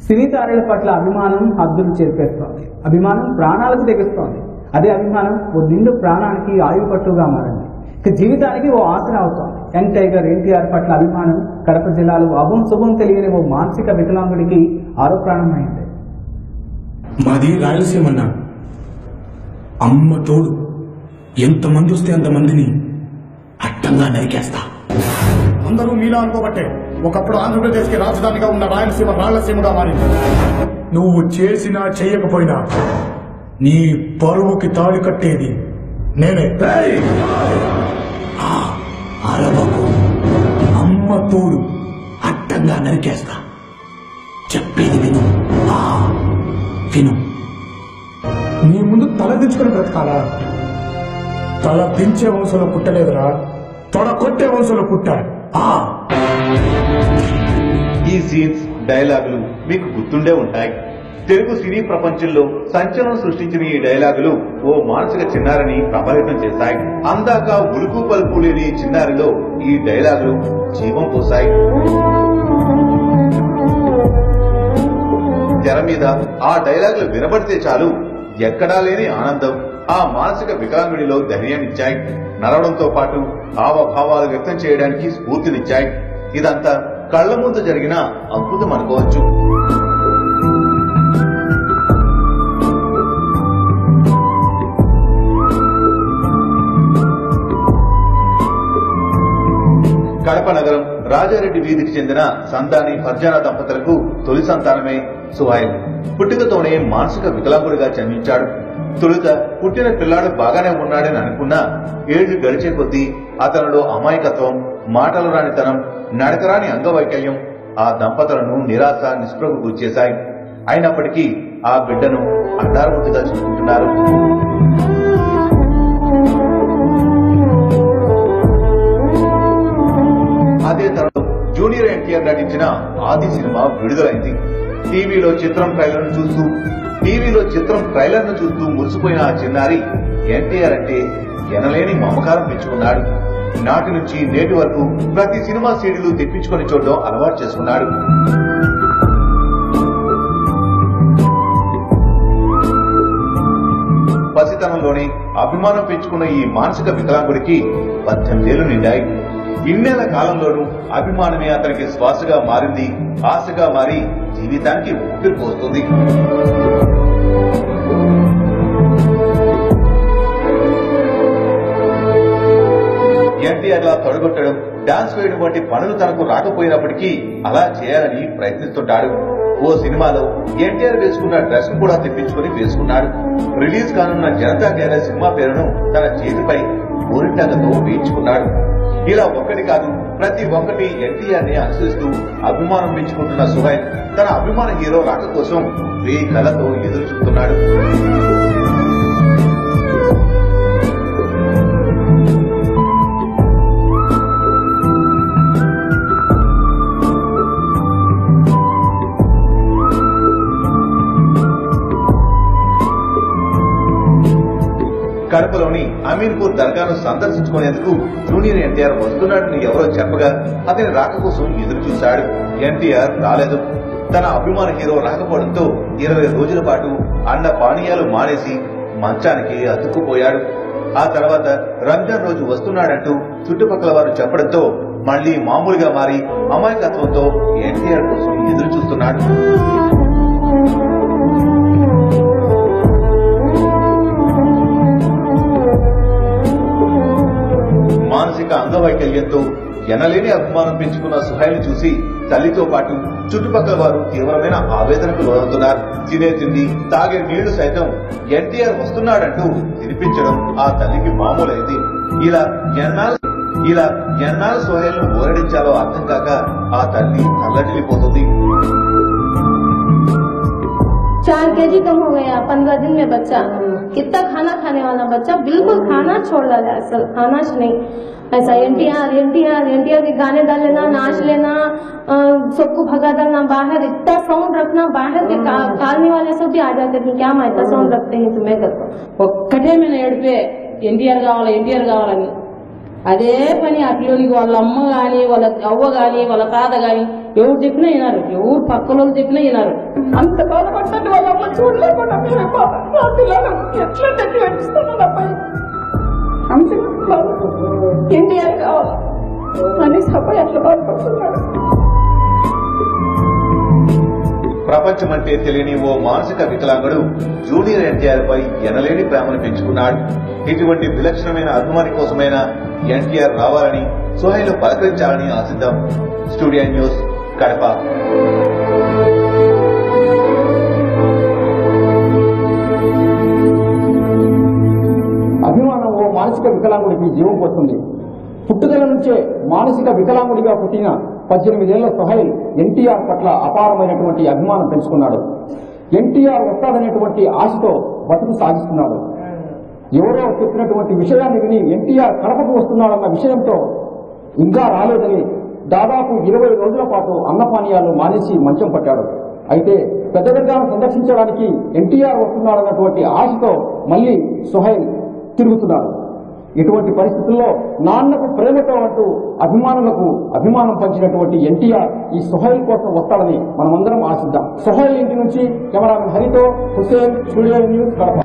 సినీ తారల పట్ల అభిమానం హద్దులు చేర్పేస్తోంది. అభిమానం ప్రాణాలకు తెగిస్తోంది. అదే అభిమానం ఓ నిండు ప్రాణానికి ఆయుపట్టుగా మారింది. ఇక జీవితానికి ఓ ఆసరా అవుతోంది. యంగ్ టైగర్ ఎన్టీఆర్ పట్ల అభిమానం కడప జిల్లాలో అభం శుభం తెలియని ఓ మానసిక వికలాంగుడికి ఆరో ప్రాణమైంది. మాది రాయలసీమన్న, అమ్మ తోడు. ఎంతమంది వస్తే అంతమందిని అట్టంగా నరికేస్తా. అందరూ మీలా అనుకోబట్టే ఒకప్పుడు ఆంధ్రప్రదేశ్ కి రాజధానిగా ఉన్న రాయలసీమ రాళ్లసీమగా మారింది. నువ్వు చేసినా చెయ్యకపోయినా నీ పరువుకి తాళి కట్టేది నేనే. అరవకు, అమ్మ తోడు, అట్టంగా నరికేస్తా. చెప్పేది విను, విను. నీ ముందు తల దించుకుని బ్రతకాలా? తల దించే వంశంలో పుట్టలేదురా, తొడ కొట్టే వంశంలో పుట్టాడు. ఈ సీన్స్, డైలాగులు మీకు గుర్తుండే ఉంటాయి. తెలుగు సినీ ప్రపంచంలో సంచలనం సృష్టించిన ఈ డైలాగులు ఓ మానసిక చిన్నారిని ప్రభావితం చేశాయి. అందాక ఉలుకు పలుకు లేని చిన్నారిలో ఈ డైలాగులు జీవం పోశాయి. తెర మీద ఆ డైలాగులు వినబడితే చాలు, ఎక్కడా లేని ఆనందం ఆ మానసిక వికలాంగుడిలో ధైర్యాన్నిచ్చాయి. నడవడంతో పాటు హావభావాలు వ్యక్తం చేయడానికి స్ఫూర్తినిచ్చాయి. ఇదంతా కళ్ల ముందు జరిగిన అద్భుతం అనుకోవచ్చు. కడప నగరం రాజారెడ్డి వీధికి చెందిన సందాని ఫర్జానా దంపతులకు తొలి సంతానమే సుహైల్. పుట్టుకతోనే మానసిక వికలాంగుడిగా జన్మించాడు. తొలుత పుట్టిన పిల్లాడు బాగానే ఉన్నాడని అనుకున్నా ఏళ్లు గడిచే కొద్దీ అతనిలో అమాయకత్వం, మాటలు రానితనం, నడకరాని అంగవైకల్యం ఆ దంపతులను నిరాశ, నిస్పృహకు గురిచేశాయి. అయినప్పటికీ ఆ బిడ్డను అడ్డారుముద్దుగా చూసుకుంటున్నారు. అదే తరలో జూనియర్ ఎన్టీఆర్ నటించిన ఆది సినిమా విడుదలైంది. టీవీలో చిత్రం ట్రైలర్ ను చూస్తూ మురిసిపోయిన ఆ చిన్నారి ఎన్టీఆర్ అంటే ఎనలేని మమకారం పెంచుకున్నాడు. నాటి నుంచి నేటి వరకు ప్రతి సినిమా సీడీలు తెప్పించుకొని చూడడం అలవాటు చేసుకున్నాడు. పసితనంలోనే అభిమానం పెంచుకున్న ఈ మానసిక వికలాంగుడికి 18 ఏళ్లు నిండాయి. ఇన్నేళ్ల కాలంలోనూ అభిమానమే అతనికి శ్వాసగా మారింది, ఆశగా మారి జీవితానికి ఊపిరి పోస్తుంది. ఎన్టీఆర్ లా తొడగొట్టడం, డాన్స్ వేయడం వంటి పనులు తనకు రాకపోయినప్పటికీ అలా చేయాలని ప్రయత్నిస్తుంటాడు. ఓ సినిమాలో ఎన్టీఆర్ వేసుకున్న డ్రెస్ కూడా తెప్పించుకుని వేసుకున్నాడు. రిలీజ్ కానున్న జనతా గ్యారేజ్ సినిమా పేరును తన చేతిపై గోరింటాలతో వేయించుకున్నాడు. ఇలా ఒక్కటి కాదు, ప్రతి ఒక్కటి ఎన్టీఆర్ ని అనుసరిస్తూ అభిమానం పెంచుకుంటున్న సుహైల్ తన అభిమాన హీరో రాక కోసం వేయి కళ్ళతో ఎదురు చూస్తున్నాడు. కడపలోని అమీన్పూర్ దర్గాను సందర్శించుకునేందుకు జూనియర్ ఎన్టీఆర్ వస్తున్నాడని ఎవరో చెప్పగా అతని రాక కోసం ఎదురు చూశాడు. ఎన్టీఆర్ రాలేదు. తన అభిమాన హీరో రాకపోవడంతో 20 రోజుల పాటు అన్న పానీయాలు మానేసి మంచానికి అతుక్కుపోయాడు. ఆ తర్వాత రంజాన్ రోజు వస్తున్నాడంటూ చుట్టుపక్కల వారు చెప్పడంతో మళ్లీ మామూలుగా మారి అమాయకత్వంతో ఎన్టీఆర్ కోసం ఎదురు చూస్తున్నాడు. మానసిక అంగవైకల్యంతో ఎనలేని అభిమానం పెంచుకున్న సుహైల్ చూసి తల్లితో పాటు చుట్టుపక్కల వారు తీవ్రమైన ఆవేదనకు లోనవుతున్నారు. తినే తిండి, తాగే నీళ్లు సైతం ఎన్టీఆర్ వస్తున్నాడంటూ తినిపించడం ఆ తల్లికి మామూలైంది. ఇలా ఎన్నాళ్ళు సుహైల్ ను ఓరడించాలో అర్థం కాక ఆ తల్లి తల్లడిల్లిపోతుంది. 4 kg कम हो गया 15 दिन में बच्चा। कितना खाना खाने वाला बच्चा, बिल्कुल खाना छोड़ डाला, असल खाना नहीं ऐसा। एनटीआर के गाने डाल लेना, नाच लेना, सबको भगा डालना बाहर, इतना साउंड रखना, बाहर के कालने वाले सब भी आ जाते थे, क्या हम इतना साउंड रखते हैं तुम्हें करते ఒక్కటే మీద ఏడిపే ఎన్టీఆర్ కావాలని. అదే పని అట్లోనికి వాళ్ళ అమ్మ గాని, వాళ్ళ అవ్వ గాని, వాళ్ళ తాత గాని ఎవరు చెప్పినా వినారు, ఎవరు పక్కన వాళ్ళు చెప్పినా వినారు. అంత బాధపడుతుంటే వాళ్ళ అమ్మ చూడలేకుండా మేమే బాధ నా పిల్లలు ఎట్లా తెచ్చి పెట్టిస్తున్నాను అబ్బాయి అంతే ఎన్టీఆర్ కావాలి అనేసి అబ్బాయి అట్లా బాధపడుతున్నాడు. ప్రపంచం అంటే తెలియని ఓ మానసిక వికలాంగుడు జూనియర్ ఎన్టీఆర్ పై ఎనలేని ప్రేమను పెంచుకున్నాడు. ఇటువంటి విలక్షణమైన అభిమాని కోసమైనా ఎన్టీఆర్ రావాలని సుహైల్ పలకరించాలని ఆశిద్దాం. Studio news Kadapa. అభిమానం ఓ మానసిక వికలాంగుడికి జీవం పోస్తుంది. పుట్టుదల నుంచే మానసిక వికలాంగుడిగా పుట్టిన 18 ఏళ్ల సుహైల్ ఎన్టీఆర్ పట్ల అపారమైనటువంటి అభిమానం పెంచుకున్నాడు. ఎన్టీఆర్ వస్తాడనేటువంటి ఆశతో బతుకు సాగిస్తున్నాడు. ఎవరో చెప్పినటువంటి విషయాన్ని విని ఎన్టీఆర్ కడపకు వస్తున్నాడన్న విషయంతో ఇంకా రాలేదని దాదాపు 20 రోజుల పాటు అన్నపానీయాలు మానేసి మంచం పట్టాడు. అయితే పెద్దగడ్డాను సందర్శించడానికి ఎన్టీఆర్ వస్తున్నాడన్నటువంటి ఆశతో మళ్లీ సుహైల్ తిరుగుతున్నాడు. ఇటువంటి పరిస్థితుల్లో నాన్నకు ప్రేమతో అంటూ అభిమానులకు అభిమానం పంచినటువంటి ఎన్టీఆర్ ఈ సుహైల్ కోసం వస్తాడని మనమందరం ఆశిద్దాం. సుహైల్ ఇంటి నుంచి కెమెరామెన్ హరితో హుసేన్, స్టూడియో న్యూస్ కడప.